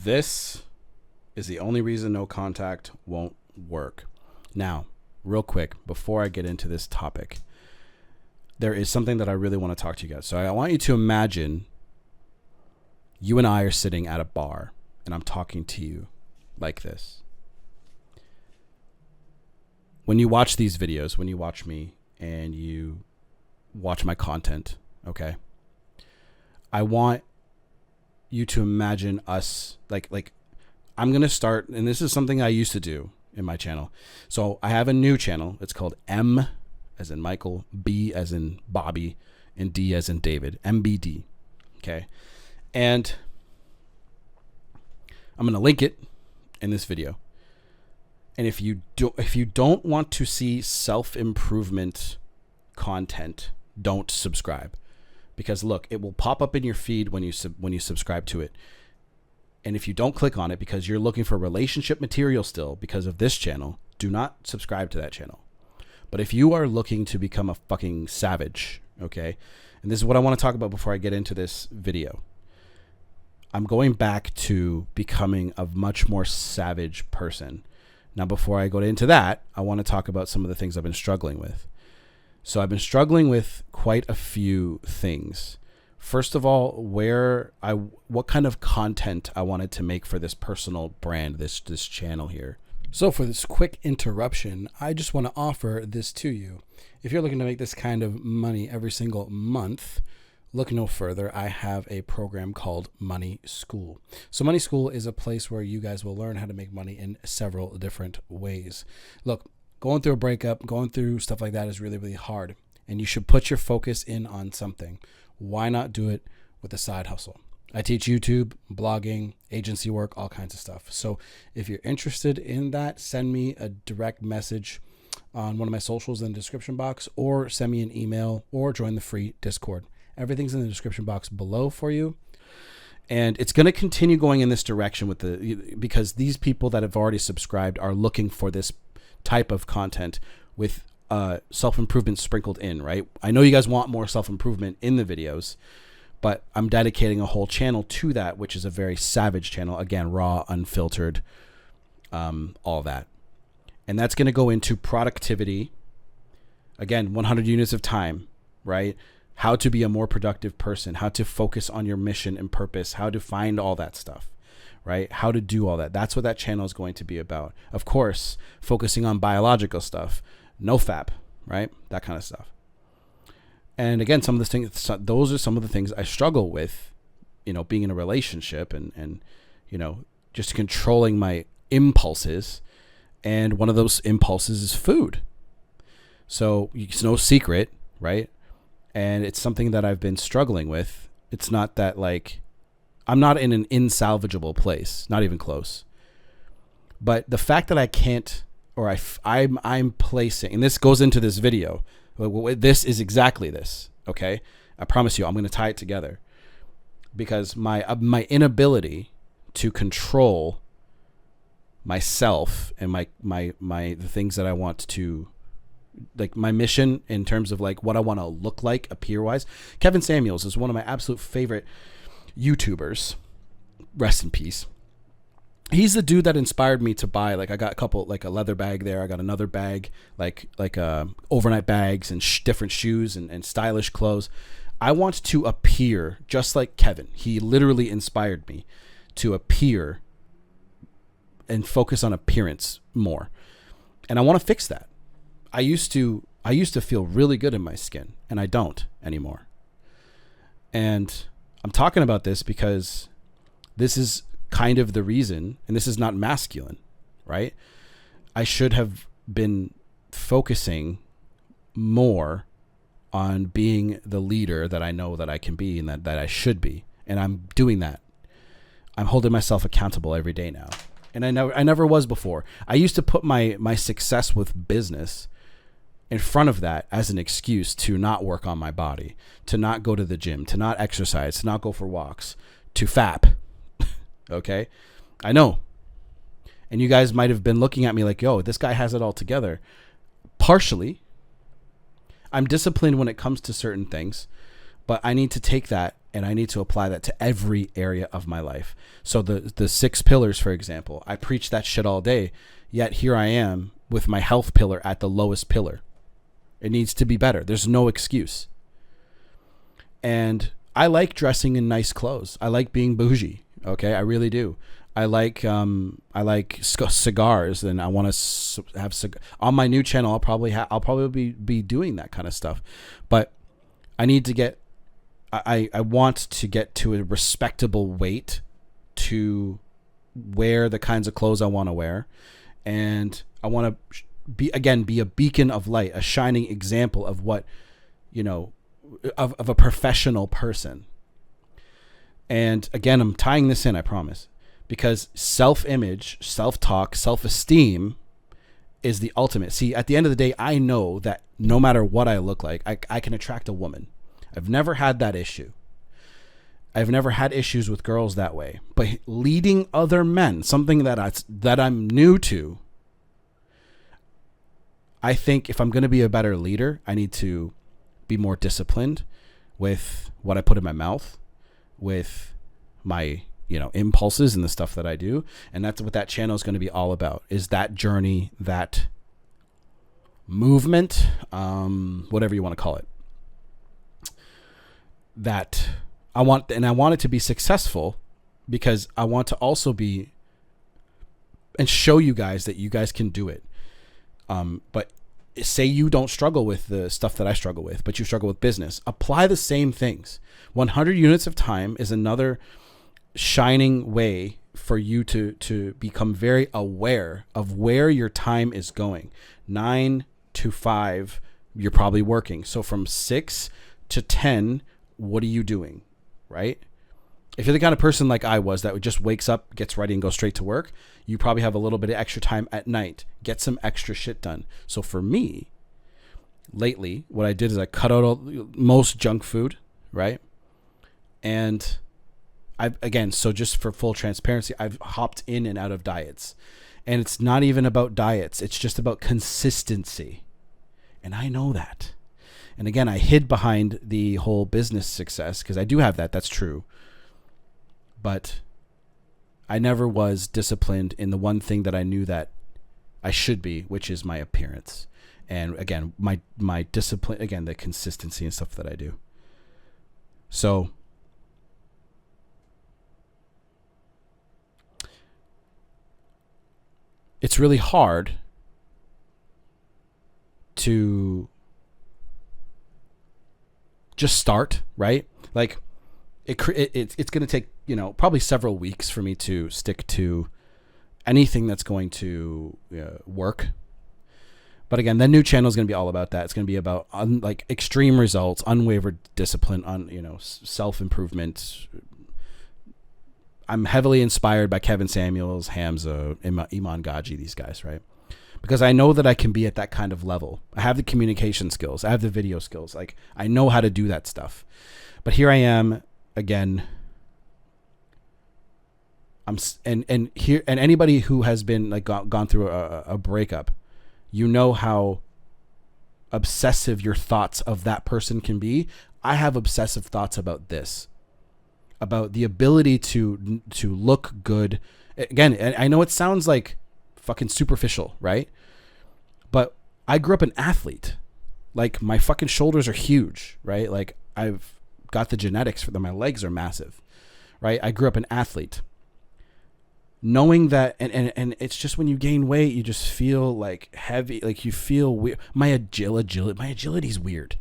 This is the only reason no contact won't work. Now, real quick, before I get into this topic, there is something that I really want to talk to you guys. So I want you to imagine you and I are sitting at a bar and I'm talking to you like this. When you watch these videos, when you watch me and you watch my content, okay, I want you to imagine us like I'm going to start, and this is something I used to do in my channel. So I have a new channel. It's called M as in Michael, B as in Bobby, and D as in David, MBD. Okay. And I'm going to link it in this video. And if you don't want to see self-improvement content, don't subscribe. Because look, it will pop up in your feed when you subscribe to it. And if you don't click on it because you're looking for relationship material still because of this channel, do not subscribe to that channel. But if you are looking to become a fucking savage, okay, and this is what I want to talk about before I get into this video. I'm going back to becoming a much more savage person. Now, before I go into that, I want to talk about some of the things I've been struggling with. So I've been struggling with quite a few things. First of all, what kind of content I wanted to make for this personal brand, this channel here. So for this quick interruption, I just want to offer this to you. If you're looking to make this kind of money every single month, look no further. I have a program called Money School. So Money School is a place where you guys will learn how to make money in several different ways. Look, going through a breakup, going through stuff like that is really, really hard. And you should put your focus in on something. Why not do it with a side hustle? I teach YouTube, blogging, agency work, all kinds of stuff. So if you're interested in that, send me a direct message on one of my socials in the description box, or send me an email, or join the free Discord. Everything's in the description box below for you. And it's going to continue going in this direction because these people that have already subscribed are looking for this type of content with self-improvement sprinkled in, right? I know you guys want more self-improvement in the videos, but I'm dedicating a whole channel to that, which is a very savage channel. Again, raw, unfiltered, all that. And that's going to go into productivity. Again, 100 units of time, right? How to be a more productive person, how to focus on your mission and purpose, how to find all that stuff, right? How to do all that. That's what that channel is going to be about. Of course, focusing on biological stuff, no FAP, right? That kind of stuff. And again, some of the things, those are some of the things I struggle with, being in a relationship and just controlling my impulses. And one of those impulses is food. So it's no secret, right? And it's something that I've been struggling with. It's not that I'm not in an insalvageable place, not even close. But the fact that I can't, or I'm placing, and this goes into this video. This is exactly this, okay? I promise you, I'm going to tie it together, because my inability to control myself and the things that I want to, my mission in terms of what I want to look like appear wise. Kevin Samuels is one of my absolute favorite YouTubers. Rest in peace. He's the dude that inspired me to buy, I got a couple, a leather bag there. I got another bag, overnight bags and different shoes and stylish clothes. I want to appear just like Kevin. He literally inspired me to appear and focus on appearance more. And I want to fix that. I used to feel really good in my skin, and I don't anymore. And I'm talking about this because this is kind of the reason, and this is not masculine, right? I should have been focusing more on being the leader that I know that I can be and that I should be. And I'm doing that. I'm holding myself accountable every day now. And I never was before. I used to put my success with business in front of that as an excuse to not work on my body, to not go to the gym, to not exercise, to not go for walks, to FAP. Okay? I know. And you guys might have been looking at me like, yo, this guy has it all together. Partially. I'm disciplined when it comes to certain things, but I need to take that and I need to apply that to every area of my life. So the 6 pillars, for example, I preach that shit all day, yet here I am with my health pillar at the lowest pillar. It needs to be better. There's no excuse. And I like dressing in nice clothes. I like being bougie. Okay, I really do. I like cigars, and I want to have on my new channel. I'll probably be doing that kind of stuff, but I need to get. I want to get to a respectable weight to wear the kinds of clothes I want to wear, and I want to be a beacon of light, a shining example of what, of a professional person. And again, I'm tying this in, I promise, because self-image, self-talk, self-esteem is the ultimate. See, at the end of the day, I know that no matter what I look like, I can attract a woman. I've never had that issue. I've never had issues with girls that way. But leading other men, something that I'm new to, I think if I'm going to be a better leader, I need to be more disciplined with what I put in my mouth, with my impulses and the stuff that I do. And that's what that channel is going to be all about, is that journey, that movement, whatever you want to call it, that I want it to be successful, because I want to also be and show you guys that you guys can do it. But say you don't struggle with the stuff that I struggle with, but you struggle with business, apply the same things. 100 units of time is another shining way for you to become very aware of where your time is going. 9 to 5, you're probably working. So from 6 to 10, what are you doing, right? If you're the kind of person like I was that just wakes up, gets ready, and goes straight to work, you probably have a little bit of extra time at night. Get some extra shit done. So for me, lately, what I did is I cut out most junk food, right? And so just for full transparency, I've hopped in and out of diets. And it's not even about diets. It's just about consistency. And I know that. And again, I hid behind the whole business success because I do have that. That's true. But I never was disciplined in the one thing that I knew that I should be, which is my appearance. And again, my discipline, again, the consistency and stuff that I do. So it's really hard to just start, right? Like it's going to take, probably several weeks for me to stick to anything that's going to work. But again, the new channel is going to be all about that. It's going to be about extreme results, unwavered discipline, self-improvement. I'm heavily inspired by Kevin Samuels, Hamza, Iman Gaji, these guys, right? Because I know that I can be at that kind of level. I have the communication skills. I have the video skills. Like, I know how to do that stuff. But here I am again. And anybody who has been gone through a breakup, you know how obsessive your thoughts of that person can be. I have obsessive thoughts about this, about the ability to look good. Again, I know it sounds like fucking superficial, right? But I grew up an athlete. Like, my fucking shoulders are huge, right? Like, I've got the genetics for them. My legs are massive, right? I grew up an athlete. Knowing that, and it's just when you gain weight, you just feel like heavy, like you feel weird. My agility is weird,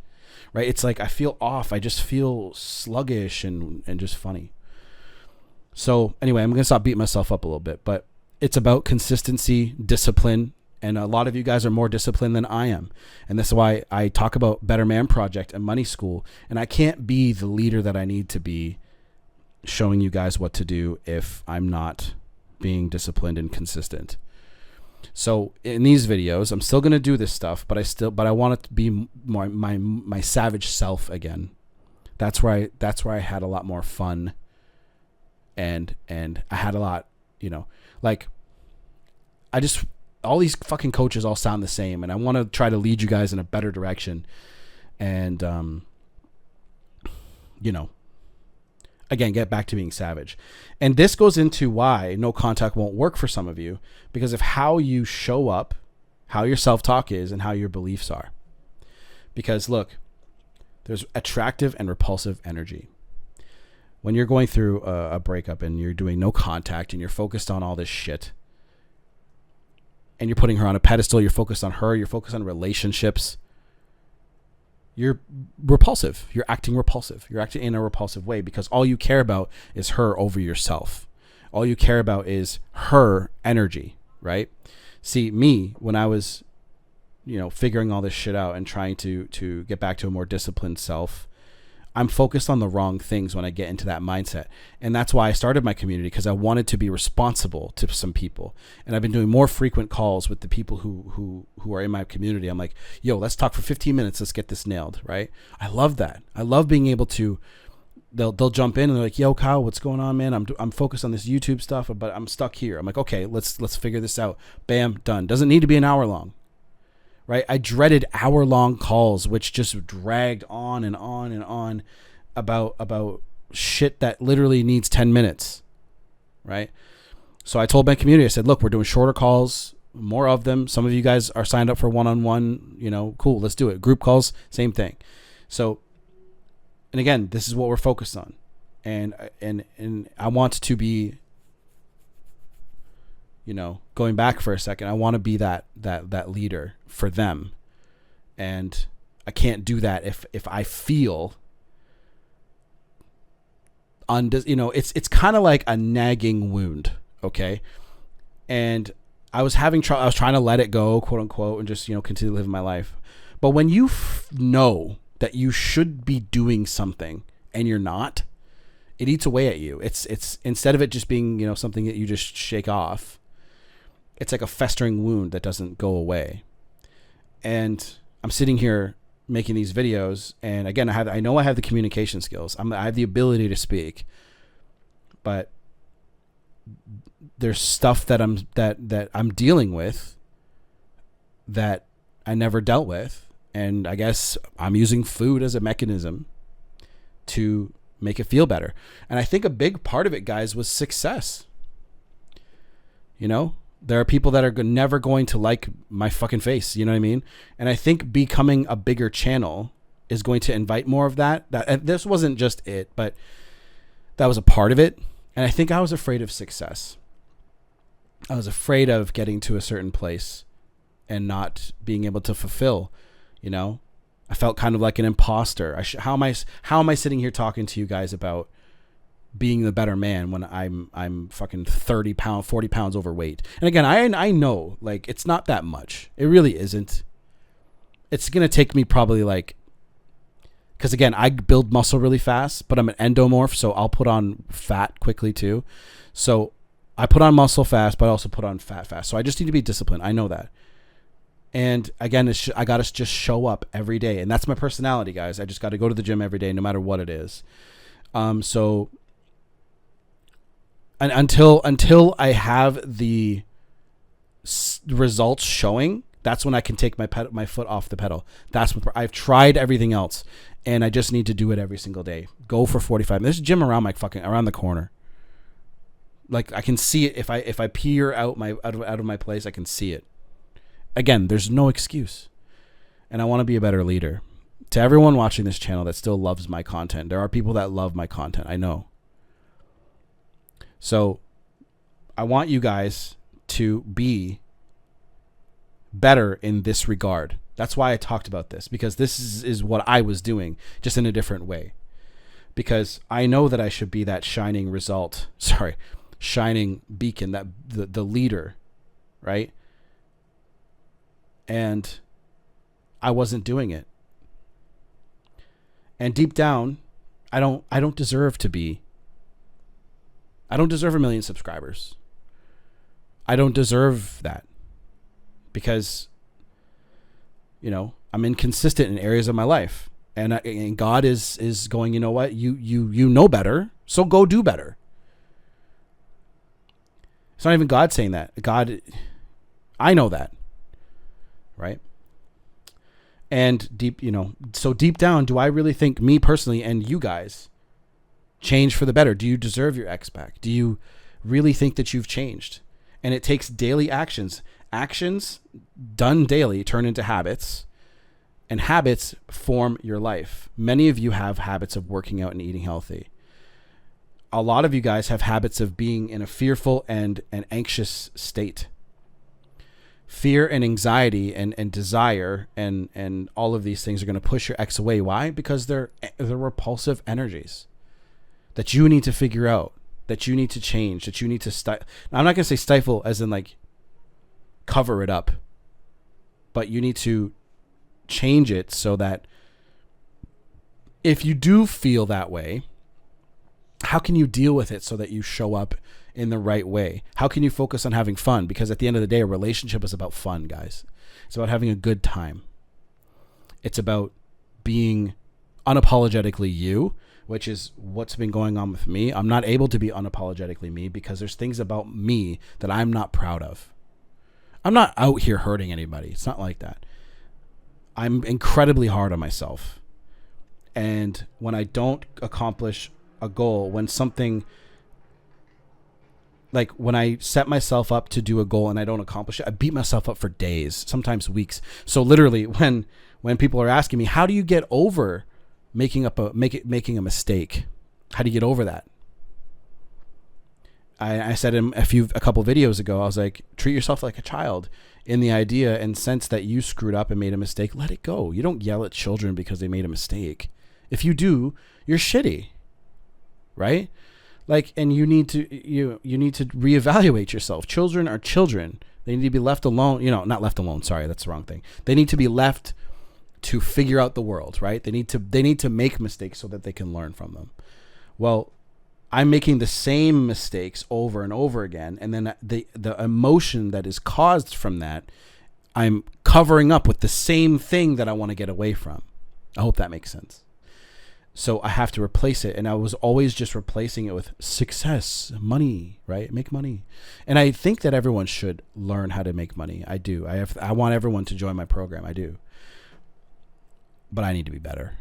right? It's like I feel off. I just feel sluggish and just funny. So anyway, I'm going to stop beating myself up a little bit, but it's about consistency, discipline, and a lot of you guys are more disciplined than I am. And that's why I talk about Better Man Project and Money School, and I can't be the leader that I need to be showing you guys what to do if I'm not being disciplined and consistent. So in these videos, I'm still going to do this stuff, but I want it to be more my savage self again. That's where I had a lot more fun, and I had a lot, all these fucking coaches all sound the same, and I want to try to lead you guys in a better direction. And again, get back to being savage. And this goes into why no contact won't work for some of you, because of how you show up, how your self-talk is, and how your beliefs are. Because look, there's attractive and repulsive energy. When you're going through a breakup and you're doing no contact and you're focused on all this shit and you're putting her on a pedestal, you're focused on her, you're focused on relationships, you're repulsive. You're acting repulsive. You're acting in a repulsive way because all you care about is her over yourself. All you care about is her energy, right? See, me, when I was, figuring all this shit out and trying to get back to a more disciplined self, I'm focused on the wrong things when I get into that mindset. And that's why I started my community, because I wanted to be responsible to some people. And I've been doing more frequent calls with the people who are in my community. I'm like, yo, let's talk for 15 minutes. Let's get this nailed, right? I love that. I love being able to, they'll jump in and they're like, yo, Kyle, what's going on, man? I'm focused on this YouTube stuff, but I'm stuck here. I'm like, okay, let's figure this out. Bam, done. Doesn't need to be an hour long. Right? I dreaded hour-long calls, which just dragged on and on and on about shit that literally needs 10 minutes. Right? So I told my community, I said, look, we're doing shorter calls, more of them. Some of you guys are signed up for one-on-one, cool, let's do it. Group calls, same thing. So, and again, this is what we're focused on. And I want to be, going back for a second, I want to be that leader for them. And I can't do that if I feel it's kind of like a nagging wound. Okay. And I was trying to let it go, quote unquote, and just, continue living my life. But when you know that you should be doing something and you're not, it eats away at you. It's instead of it just being, something that you just shake off, it's like a festering wound that doesn't go away. And I'm sitting here making these videos, and again, I know I have the communication skills. I have the ability to speak, but there's stuff that I'm dealing with that I never dealt with, and I guess I'm using food as a mechanism to make it feel better. And I think a big part of it, guys, was success. There are people that are never going to like my fucking face. You know what I mean? And I think becoming a bigger channel is going to invite more of that. And this wasn't just it, but that was a part of it. And I think I was afraid of success. I was afraid of getting to a certain place and not being able to fulfill, I felt kind of like an imposter. How am I sitting here talking to you guys about being the better man when I'm fucking 30 pounds, 40 pounds overweight? And again, I know, like, it's not that much. It really isn't. It's going to take me probably because again, I build muscle really fast, but I'm an endomorph, so I'll put on fat quickly too. So I put on muscle fast, but I also put on fat fast. So I just need to be disciplined. I know that. And again, I got to just show up every day. And that's my personality, guys. I just got to go to the gym every day, no matter what it is. So and until I have the results showing, that's when I can take my foot off the pedal. I've tried everything else, and I just need to do it every single day. Go for 45 minutes. There's a gym around around the corner. Like, I can see it. If I peer out of my place, I can see it. Again, there's no excuse. And I want to be a better leader. To everyone watching this channel that still loves my content, there are people that love my content. I know. So I want you guys to be better in this regard. That's why I talked about this, because this is what I was doing, just in a different way. Because I know that I should be that shining beacon, that the leader, right? And I wasn't doing it. And deep down, I don't deserve to be. I don't deserve 1 million subscribers. I don't deserve that, because, I'm inconsistent in areas of my life, and God is going, you know what, you know better, so go do better. It's not even God saying that. God, I know that, right? And deep down, do I really think, me personally and you guys, change for the better? Do you deserve your ex back? Do you really think that you've changed? And it takes daily actions. Actions done daily turn into habits, and habits form your life. Many of you have habits of working out and eating healthy. A lot of you guys have habits of being in a fearful and an anxious state. Fear and anxiety and desire and all of these things are going to push your ex away. Why? Because they're repulsive energies that you need to figure out, that you need to change, that you need to stifle. Now, I'm not going to say stifle as in like cover it up, but you need to change it so that if you do feel that way, how can you deal with it so that you show up in the right way? How can you focus on having fun? Because at the end of the day, a relationship is about fun, guys. It's about having a good time. It's about being unapologetically you, which is what's been going on with me. I'm not able to be unapologetically me because there's things about me that I'm not proud of. I'm not out here hurting anybody. It's not like that. I'm incredibly hard on myself. And when I don't accomplish a goal, when something, like when I set myself up to do a goal and I don't accomplish it, I beat myself up for days, sometimes weeks. So literally when people are asking me, how do you get over making a mistake? How do you get over that? I said in a couple videos ago, I was like, treat yourself like a child in the idea and sense that you screwed up and made a mistake. Let it go. You don't yell at children because they made a mistake. If you do, you're shitty, right? Like, and you need to reevaluate yourself. Children are children. They need to be left alone. Not left alone. Sorry, that's the wrong thing. They need to be left to figure out the world, right? They need to make mistakes so that they can learn from them. Well, I'm making the same mistakes over and over again, and then the emotion that is caused from that, I'm covering up with the same thing that I want to get away from. I hope that makes sense. So I have to replace it, and I was always just replacing it with success, money, right? Make money. And I think that everyone should learn how to make money. I do. I want everyone to join my program. I do. But I need to be better.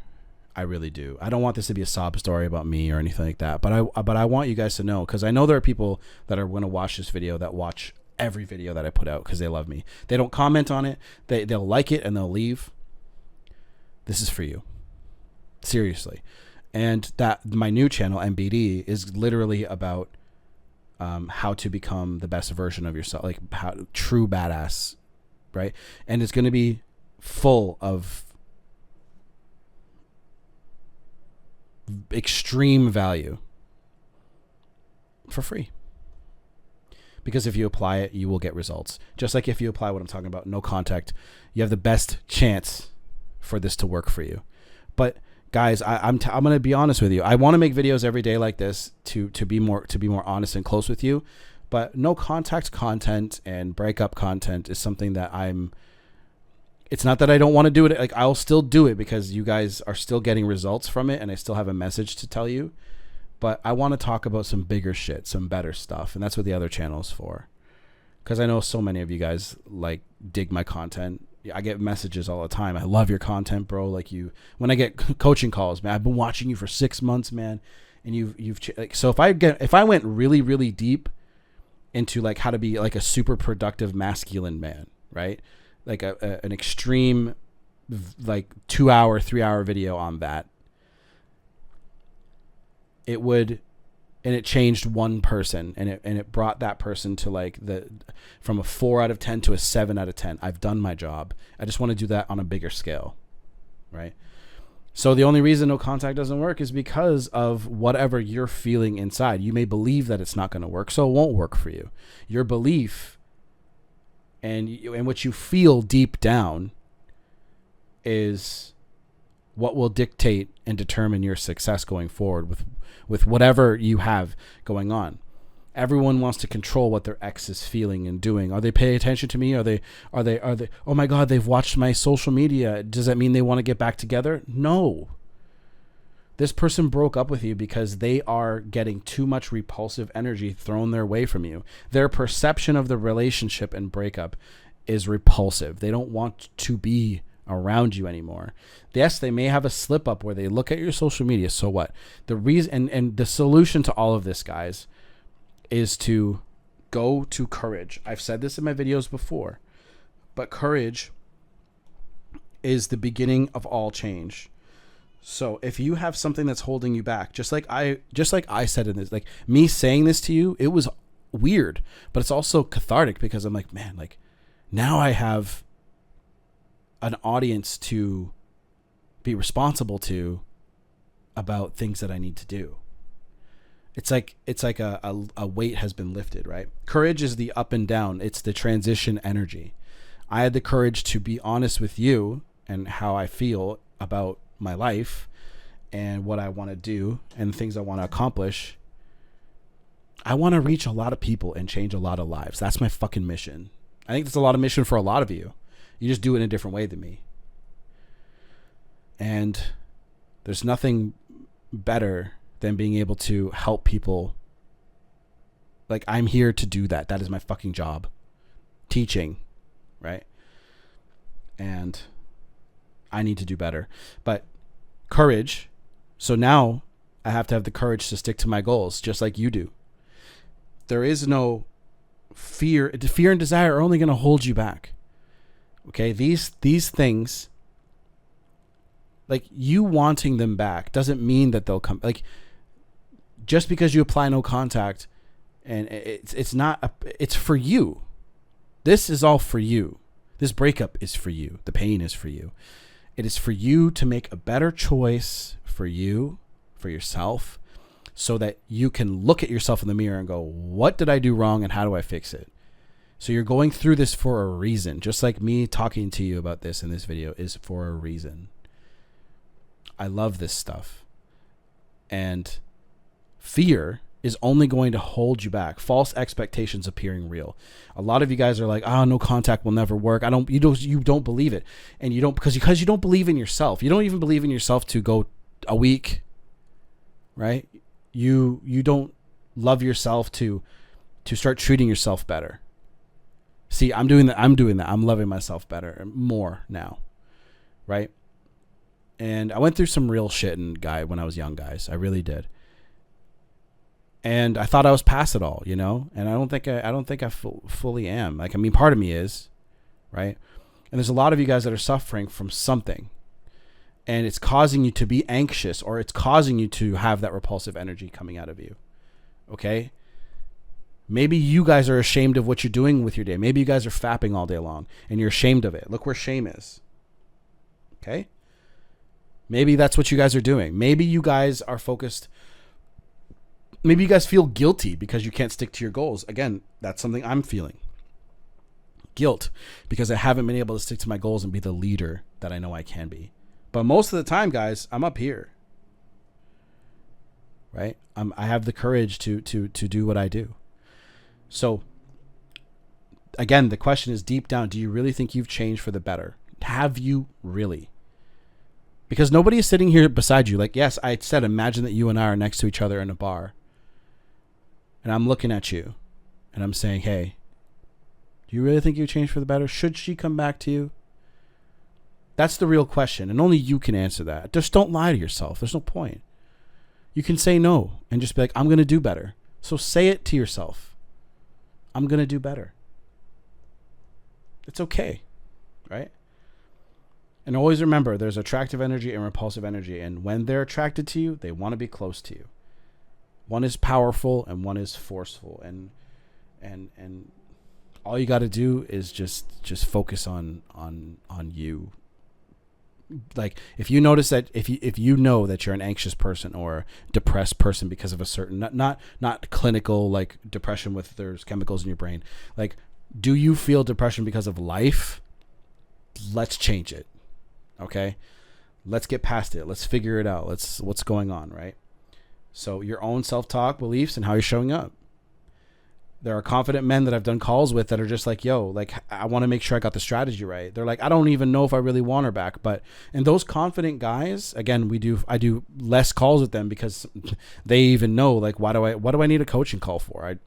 I really do. I don't want this to be a sob story about me or anything like that. But I want you guys to know, because I know there are people that are going to watch this video that watch every video that I put out because they love me. They don't comment on it. They'll like it and they'll leave. This is for you. Seriously. And that my new channel, MBD, is literally about how to become the best version of yourself, like how true badass, right? And it's going to be full of extreme value for free, because if you apply it, you will get results. Just like if you apply what I'm talking about, no contact, you have the best chance for this to work for you. But guys, I'm going to be honest with you. I want to make videos every day like this to be more honest and close with you. But no contact content and breakup content is something that it's not that I don't want to do it. Like, I'll still do it because you guys are still getting results from it and I still have a message to tell you. But I want to talk about some bigger shit, some better stuff. And that's what the other channel is for. Because I know so many of you guys like dig my content. I get messages all the time. I love your content, bro. Like, when I get coaching calls, man, I've been watching you for 6 months, man. And you've like, so if I went really, really deep into like how to be like a super productive masculine man, right? Like an extreme, like 2 hour, 3 hour video on that, it changed one person, and it brought that person to like from a 4 out of 10 to a 7 out of 10. I've done my job. I just want to do that on a bigger scale, right? So the only reason no contact doesn't work is because of whatever you're feeling inside. You may believe that it's not going to work, so it won't work for you. Your belief and what you feel deep down is what will dictate and determine your success going forward with whatever you have going on. Everyone wants to control what their ex is feeling and doing. Are they paying attention to me? Are they, oh my God, they've watched my social media. Does that mean they want to get back together? No. This person broke up with you because they are getting too much repulsive energy thrown their way from you. Their perception of the relationship and breakup is repulsive. They don't want to be around you anymore. Yes, they may have a slip up where they look at your social media. So what? The reason and the solution to all of this, guys, is to go to courage. I've said this in my videos before, but courage is the beginning of all change. So if you have something that's holding you back, just like I said in this, like me saying this to you, it was weird, but it's also cathartic because I'm like, man, like now I have an audience to be responsible to about things that I need to do. It's like a weight has been lifted, right? Courage is the up and down. It's the transition energy. I had the courage to be honest with you and how I feel about my life and what I want to do and things I want to accomplish. I want to reach a lot of people and change a lot of lives. That's my fucking mission. I think that's a lot of mission for a lot of you. You just do it in a different way than me. And there's nothing better than being able to help people. Like, I'm here to do that. That is my fucking job. Teaching, right? And I need to do better. But courage. So now I have to have the courage to stick to my goals, just like you do. There is no fear. Fear and desire are only going to hold you back. Okay? These things, like you wanting them back doesn't mean that they'll come. Like, just because you apply no contact and it's for you. This is all for you. This breakup is for you. The pain is for you. It is for you to make a better choice for you, for yourself, so that you can look at yourself in the mirror and go, what did I do wrong and how do I fix it? So you're going through this for a reason. Just like me talking to you about this in this video is for a reason. I love this stuff. And fear is only going to hold you back. False expectations appearing real. A lot of you guys are like, no contact will never work. You don't believe it. And you don't, because you don't believe in yourself. You don't even believe in yourself to go a week, right? You don't love yourself to start treating yourself better. See, I'm doing that. I'm loving myself better, more now, right? And I went through some real shit when I was young, guys. I really did. And I thought I was past it all, you know? And I don't think I fully am. Like, I mean, part of me is, right? And there's a lot of you guys that are suffering from something. And it's causing you to be anxious, or it's causing you to have that repulsive energy coming out of you. Okay? Maybe you guys are ashamed of what you're doing with your day. Maybe you guys are fapping all day long and you're ashamed of it. Look where shame is. Okay? Maybe that's what you guys are doing. Maybe you guys are focused. Maybe you guys feel guilty because you can't stick to your goals. Again, that's something I'm feeling. Guilt because I haven't been able to stick to my goals and be the leader that I know I can be. But most of the time, guys, I'm up here. Right? I have the courage to do what I do. So, again, the question is deep down, do you really think you've changed for the better? Have you really? Because nobody is sitting here beside you. Like, yes, I said, imagine that you and I are next to each other in a bar. And I'm looking at you. And I'm saying, hey, do you really think you've changed for the better? Should she come back to you? That's the real question. And only you can answer that. Just don't lie to yourself. There's no point. You can say no and just be like, I'm going to do better. So say it to yourself. I'm going to do better. It's okay. Right? And always remember, there's attractive energy and repulsive energy. And when they're attracted to you, they want to be close to you. One is powerful and one is forceful. And all you got to do is just focus on you. Like, if you notice that, if you know that you're an anxious person or depressed person because of a certain, not clinical, like depression with there's chemicals in your brain. Like, do you feel depression because of life? Let's change it. Okay. Let's get past it. Let's figure it out. What's going on, right? So your own self-talk, beliefs, and how you're showing up. There are confident men that I've done calls with that are just like, yo, like, I want to make sure I got the strategy right. They're like, I don't even know if I really want her back. And those confident guys, again, I do less calls with them because they even know, like, what do I need a coaching call for?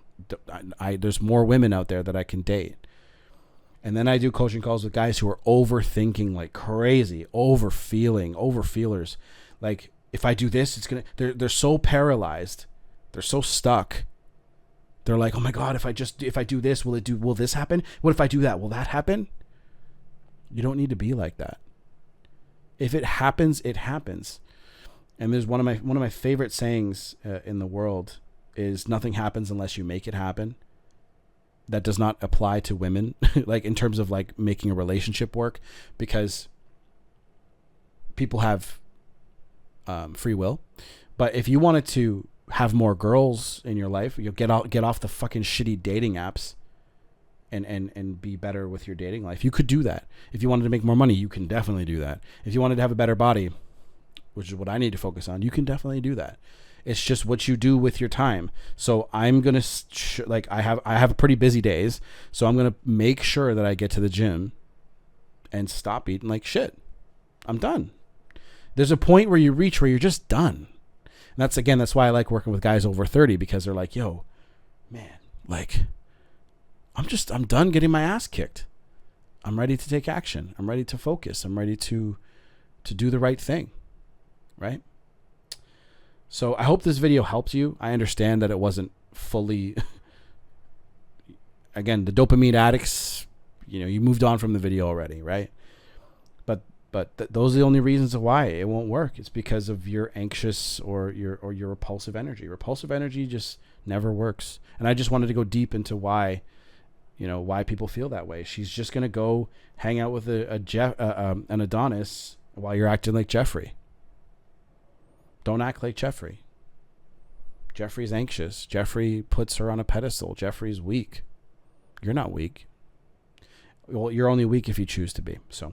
There's more women out there that I can date. And then I do coaching calls with guys who are overthinking like crazy, overfeelers. Like, if I do this, it's gonna. They're so paralyzed, they're so stuck. They're like, oh my God, if I do this, will this happen? What if I do that? Will that happen? You don't need to be like that. If it happens, it happens. And there's one of my favorite sayings in the world is nothing happens unless you make it happen. That does not apply to women, like in terms of like making a relationship work, because people have free will. But if you wanted to have more girls in your life, you'll get off the fucking shitty dating apps and be better with your dating life. You could do that. If you wanted to make more money, you can definitely do that. If you wanted to have a better body, which is what I need to focus on, you can definitely do that. It's just what you do with your time. So I'm going to I have pretty busy days. So I'm going to make sure that I get to the gym and stop eating like shit. I'm done. There's a point where you reach where you're just done. And that's why I like working with guys over 30, because they're like, yo, man, like I'm done getting my ass kicked. I'm ready to take action. I'm ready to focus. I'm ready to do the right thing. Right? So I hope this video helps you. I understand that it wasn't fully, again, the dopamine addicts, you moved on from the video already, right? But those are the only reasons why it won't work. It's because of your anxious or your repulsive energy. Repulsive energy just never works. And I just wanted to go deep into why people feel that way. She's just going to go hang out with an Adonis while you're acting like Jeffrey. Don't act like Jeffrey. Jeffrey's anxious. Jeffrey puts her on a pedestal. Jeffrey's weak. You're not weak. Well, you're only weak if you choose to be. So